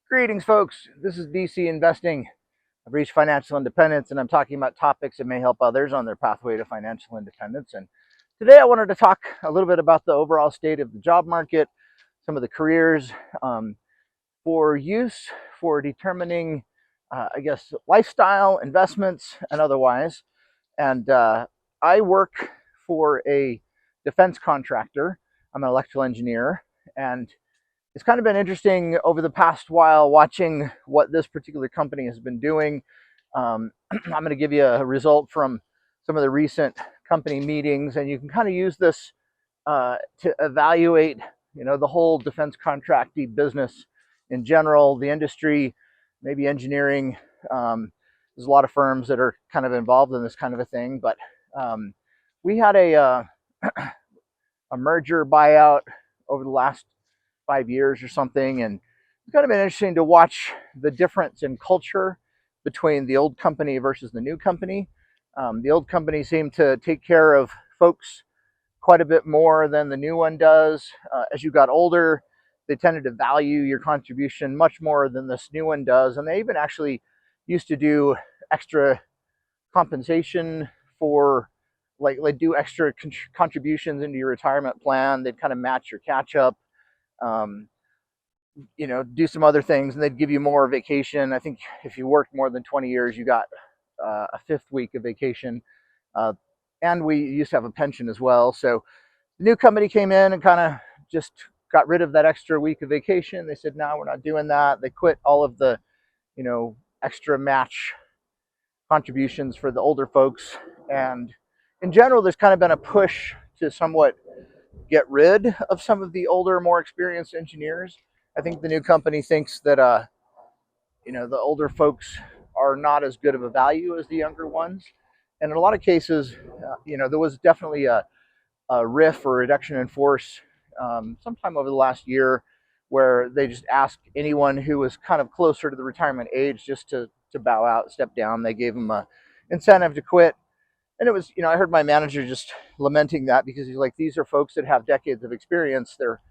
Greetings, folks. This is DC Investing. I've reached financial independence, and I'm talking about topics that may help others on their pathway to financial independence. And today I wanted to talk a little bit about the overall state of the job market, some of the careers for use for determining, lifestyle, investments, and otherwise. And I work for a defense contractor. I'm an electrical engineer, and it's kind of been interesting over the past while watching what this particular company has been doing. I'm going to give you a result from some of the recent company meetings, and you can kind of use this to evaluate, the whole defense contracting business in general, the industry, maybe engineering. There's a lot of firms that are kind of involved in this kind of a thing, but we had a merger buyout over the last 5 years or something, and it's kind of been interesting to watch the difference in culture between the old company versus the new company. The old company seemed to take care of folks quite a bit more than the new one does. As you got older, they tended to value your contribution much more than this new one does, and they even actually used to do extra compensation for like do extra contributions into your retirement plan. They'd kind of match your catch up. Um, do some other things, and they'd give you more vacation. I think if you worked more than 20 years, you got a fifth week of vacation. Uh, and we used to have a pension as well. So the new company came in and kind of just got rid of that extra week of vacation. They said, no, we're not doing that. They quit all of the, extra match contributions for the older folks. And in general, there's kind of been a push to somewhat get rid of some of the older, more experienced engineers. I think the new company thinks that the older folks are not as good of a value as the younger ones. And in a lot of cases, there was definitely a RIF or reduction in force sometime over the last year where they just asked anyone who was kind of closer to the retirement age just to bow out, step down. They gave them a incentive to quit. And it was, I heard my manager just lamenting that because he's like, these are folks that have decades of experience. They're,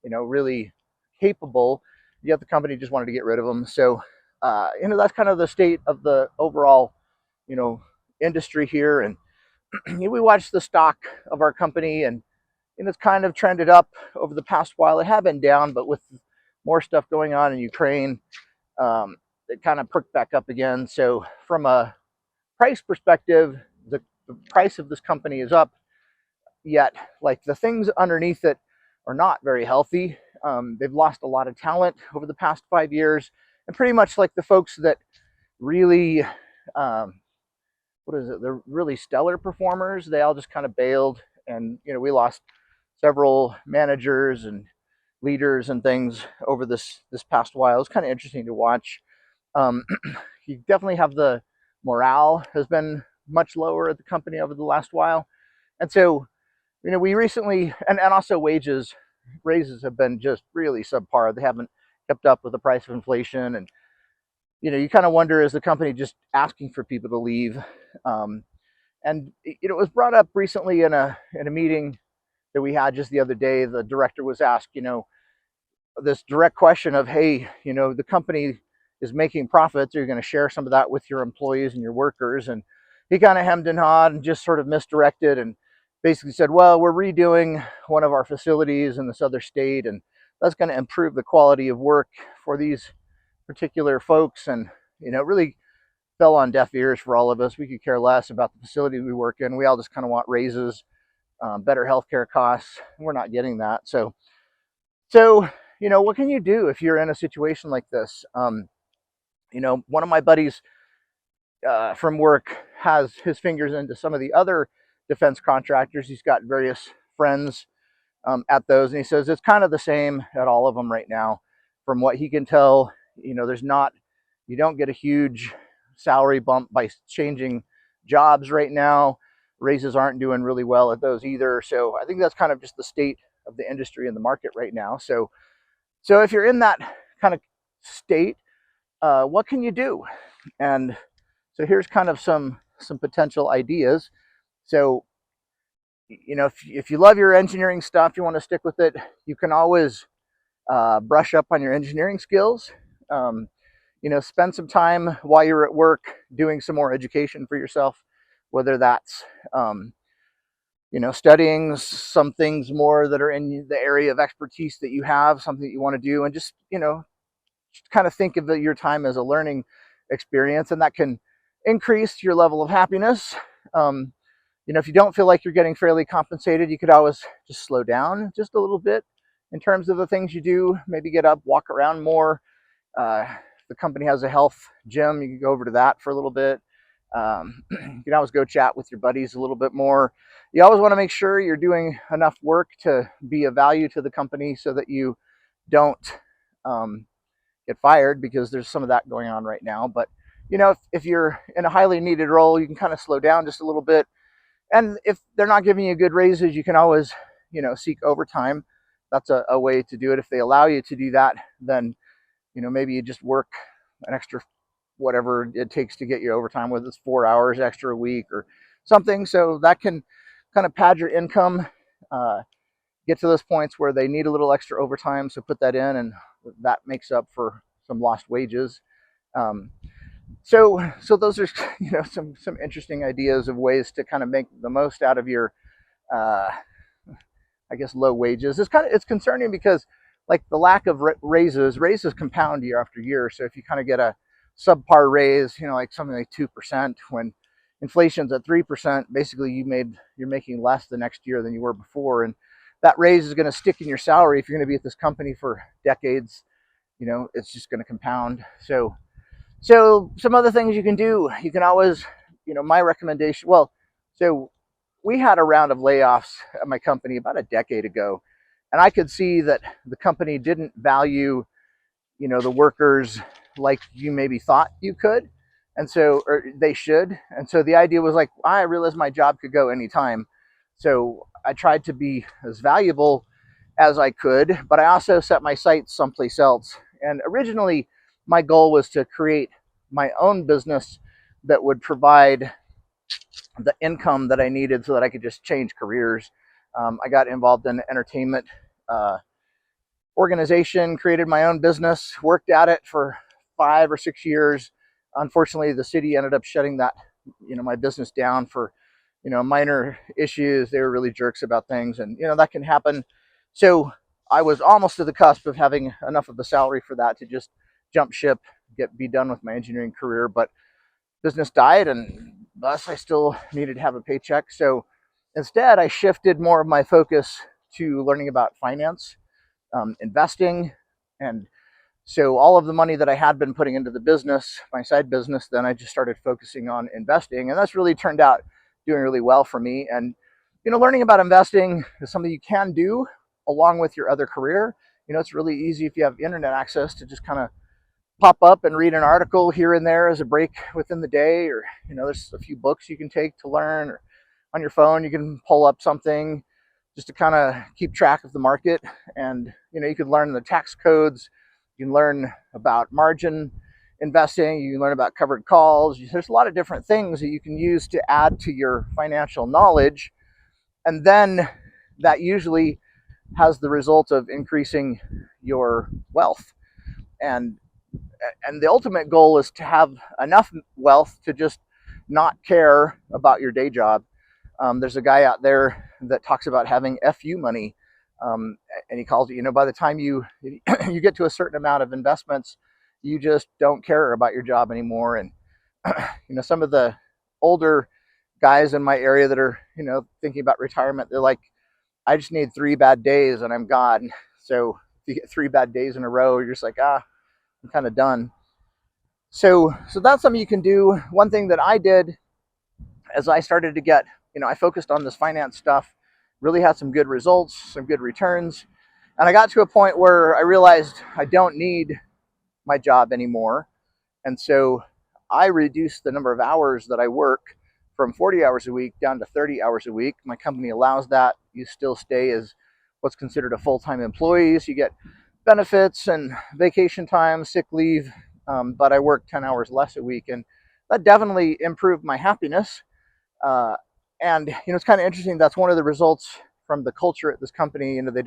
really capable, yet the company just wanted to get rid of them. So, that's kind of the state of the overall, industry here. And we watched the stock of our company, and it's kind of trended up over the past while. It had been down, but with more stuff going on in Ukraine, it kind of perked back up again. So from a price perspective, the price of this company is up, yet like the things underneath it are not very healthy. They've lost a lot of talent over the past 5 years, and pretty much like the folks that really they're really stellar performers, they all just kind of bailed. And we lost several managers and leaders and things over this past while. It's kind of interesting to watch. um, you definitely have the morale has been much lower at the company over the last while. And so we recently, and also raises have been just really subpar. They haven't kept up with the price of inflation. And you kind of wonder, is the company just asking for people to leave? And it was brought up recently in a meeting that we had just the other day. The director was asked, this direct question of, hey, the company is making profits. Are you going to share some of that with your employees and your workers? And he kind of hemmed and hawed and just sort of misdirected and basically said, well, we're redoing one of our facilities in this other state, and that's going to improve the quality of work for these particular folks. And it really fell on deaf ears for all of us. We could care less about the facility we work in. We all just kind of want raises, better healthcare costs. We're not getting that. So what can you do if you're in a situation like this? One of my buddies from work has his fingers into some of the other defense contractors. He's got various friends at those, and he says it's kind of the same at all of them right now. From what he can tell, you don't get a huge salary bump by changing jobs right now. Raises aren't doing really well at those either. So I think that's kind of just the state of the industry and the market right now. So if you're in that kind of state, what can you do? And so here's kind of some potential ideas. So if you love your engineering stuff, you want to stick with it, you can always brush up on your engineering skills. Spend some time while you're at work doing some more education for yourself, whether that's studying some things more that are in the area of expertise that you have, something that you want to do, and just kind of think of your time as a learning experience, and that can increase your level of happiness. If you don't feel like you're getting fairly compensated, you could always just slow down just a little bit in terms of the things you do. Maybe get up, walk around more. The company has a health gym. You can go over to that for a little bit. You can always go chat with your buddies a little bit more. You always want to make sure you're doing enough work to be of value to the company so that you don't get fired, because there's some of that going on right now. But if you're in a highly needed role, you can kind of slow down just a little bit. And if they're not giving you good raises, you can always seek overtime. That's a way to do it. If they allow you to do that, then maybe you just work an extra whatever it takes to get you overtime, whether it's 4 hours extra a week or something. So that can kind of pad your income. Get to those points where they need a little extra overtime, so put that in, and that makes up for some lost wages. So those are some interesting ideas of ways to kind of make the most out of your low wages. It's concerning because like the lack of raises compound year after year. So if you kind of get a subpar raise, like something like 2%, when inflation's at 3%, basically you're making less the next year than you were before, and that raise is going to stick in your salary. If you're going to be at this company for decades, it's just going to compound. So some other things you can do, you can always, my recommendation, so we had a round of layoffs at my company about a decade ago, and I could see that the company didn't value, the workers like you maybe thought you could, or they should. And so the idea was like, I realized my job could go anytime. So I tried to be as valuable as I could, but I also set my sights someplace else. And originally, my goal was to create my own business that would provide the income that I needed so that I could just change careers. I got involved in entertainment organization, created my own business, worked at it for 5 or 6 years. Unfortunately, the city ended up shutting that, my business down for, minor issues. They were really jerks about things, and that can happen. So I was almost to the cusp of having enough of the salary for that to just jump ship, be done with my engineering career. But business died, and thus I still needed to have a paycheck. So instead, I shifted more of my focus to learning about finance, investing. And so all of the money that I had been putting into the business, my side business, then I just started focusing on investing. And that's really turned out doing really well for me. And, learning about investing is something you can do along with your other career. It's really easy if you have internet access to just kind of pop up and read an article here and there as a break within the day, or there's a few books you can take to learn, or on your phone you can pull up something just to kind of keep track of the market. And you can learn the tax codes, you can learn about margin investing, you can learn about covered calls. There's a lot of different things that you can use to add to your financial knowledge, and then that usually has the result of increasing your wealth. And the ultimate goal is to have enough wealth to just not care about your day job. There's a guy out there that talks about having FU money, and he calls it, by the time you get to a certain amount of investments, you just don't care about your job anymore. And some of the older guys in my area that are thinking about retirement, they're like, I just need 3 bad days and I'm gone. So if you get 3 bad days in a row, you're just like, I'm kind of done. So that's something you can do. One thing that I did as I started to get, I focused on this finance stuff, really had some good results, some good returns. And I got to a point where I realized I don't need my job anymore. And so I reduced the number of hours that I work from 40 hours a week down to 30 hours a week. My company allows that. You still stay as what's considered a full-time employee. So you get benefits and vacation time, sick leave, but I work 10 hours less a week. And that definitely improved my happiness. And it's kind of interesting. That's one of the results from the culture at this company. They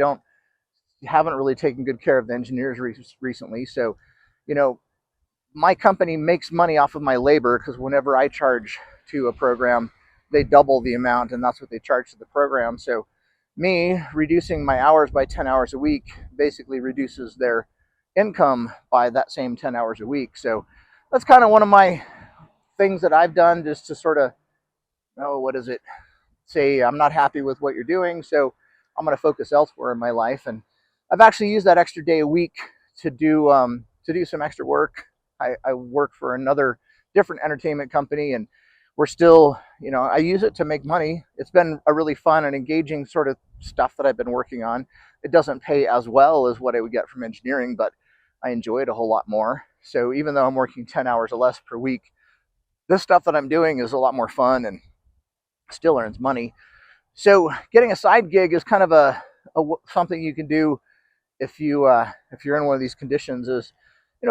haven't really taken good care of the engineers recently. So, you know, my company makes money off of my labor, because whenever I charge to a program, they double the amount, and that's what they charge to the program. So me reducing my hours by 10 hours a week basically reduces their income by that same 10 hours a week. So that's kind of one of my things that I've done, just to sort of, oh, what is it? Say, I'm not happy with what you're doing, so I'm going to focus elsewhere in my life. And I've actually used that extra day a week to do some extra work. I work for another different entertainment company, and we're still, I use it to make money. It's been a really fun and engaging sort of stuff that I've been working on. It doesn't pay as well as what I would get from engineering, but I enjoy it a whole lot more. So even though I'm working 10 hours or less per week, this stuff that I'm doing is a lot more fun and still earns money. So getting a side gig is kind of something you can do if you're in one of these conditions. Is,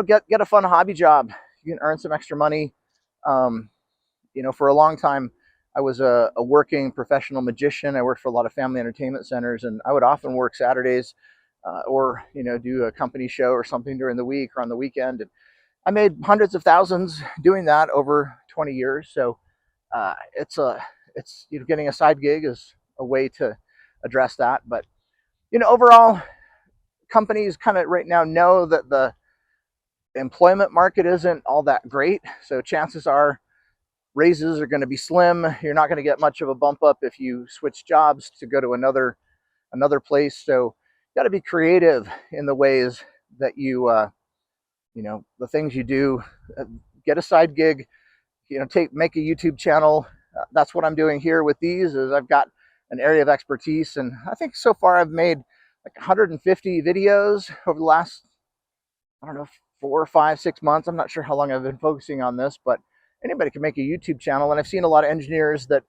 get a fun hobby job. You can earn some extra money. For a long time, I was a working professional magician. I worked for a lot of family entertainment centers, and I would often work Saturdays, or do a company show or something during the week or on the weekend. And I made hundreds of thousands doing that over 20 years. So it's getting a side gig is a way to address that. But overall, companies kind of right now know that the employment market isn't all that great. So chances are raises are going to be slim. You're not going to get much of a bump up if you switch jobs to go to another place. So you got to be creative in the ways that the things you do. Get a side gig. Make a YouTube channel. That's what I'm doing here with these. Is I've got an area of expertise, and I think so far I've made like 150 videos over the last, I don't know, 4 or 5, 6 months. I'm not sure how long I've been focusing on this, but anybody can make a YouTube channel. And I've seen a lot of engineers that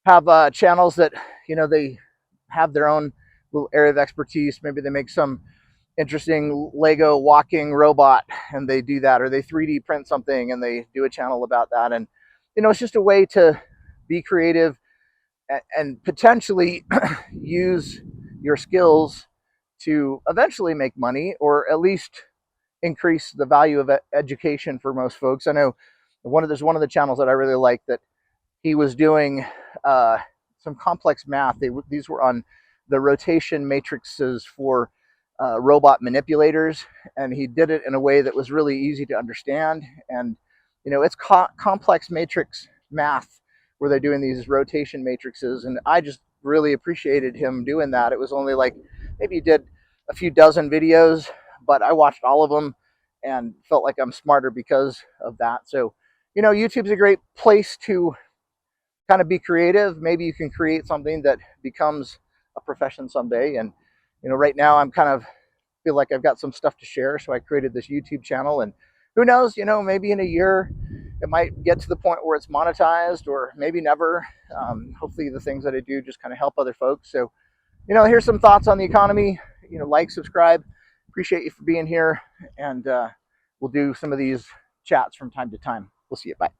have channels that, they have their own little area of expertise. Maybe they make some interesting Lego walking robot and they do that, or they 3D print something and they do a channel about that. And, it's just a way to be creative and potentially use your skills to eventually make money, or at least increase the value of education for most folks. I know there's one of the channels that I really like, that he was doing some complex math. These were on the rotation matrices for robot manipulators, and he did it in a way that was really easy to understand. And it's complex matrix math where they're doing these rotation matrices, and I just really appreciated him doing that. It was only like, maybe he did a few dozen videos, but I watched all of them and felt like I'm smarter because of that. So YouTube's a great place to kind of be creative. Maybe you can create something that becomes a profession someday. And right now I'm kind of feel like I've got some stuff to share, so I created this YouTube channel. And who knows, maybe in a year it might get to the point where it's monetized, or maybe never. Hopefully the things that I do just kind of help other folks. So here's some thoughts on the economy. Like, subscribe. Appreciate you for being here, and we'll do some of these chats from time to time. We'll see you. Bye.